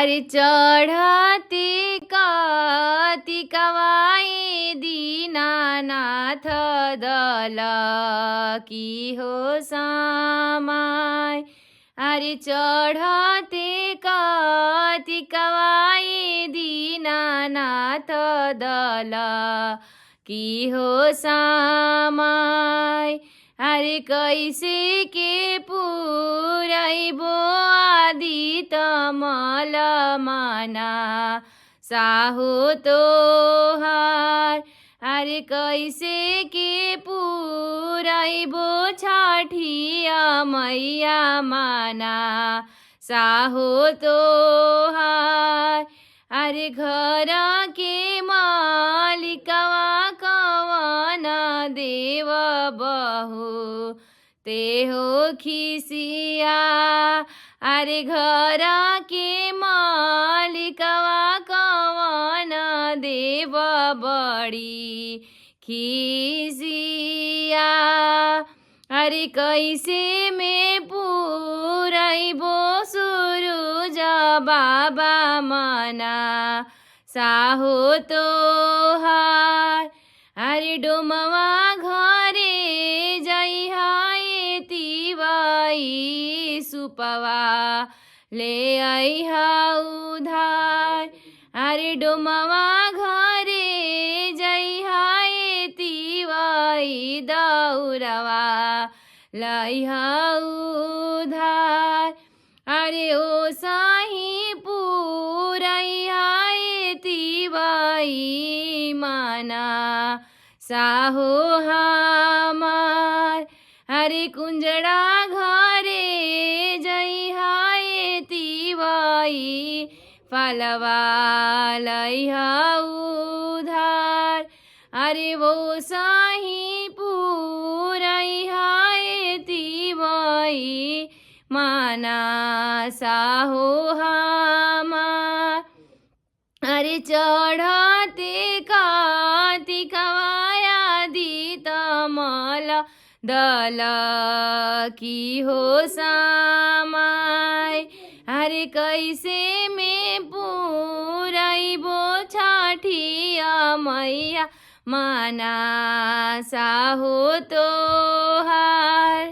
अरे चढ़ते कार्तिकवाए दीनानाथ दल की हो समाय। अरे चढ़ते कार्तिकवाए दीनानाथ दल की हो समाय। अरे कैसे के पुरैबो आदित मल मना साहो तोहार। अरे कैसे के पुरैबो छठिया मैया मना साहो तोहार। अरे घर के मालिकवा कवन देव बहू ते हो खिसिया। अरे घर के मालिकवा कवन देव बड़ी खिसिया। अरे कैसे में पुरैबो सुरुज बाबा मना साहो तोहार। अरे डोमवा घरे जइहा तिवाई सुपवा ले आइहा उधार। अरे डोमवा घरे जइहा तिवाई दौरवा लइहा उधार। अरे ओ साही पुरैहा तिवाई मना साहो हमार। अरे कुंजड़ा घरे जइहा तिवाई फलवा लइहा उधार। अरे वो साही पुरैहा तिवाई मना साहो हमार। अरे चढ़ते कार्तिकवाया आदित मल दल की हो समाय। अरे कैसे में पुरैबो छठिया मैया मना साहो तोहार।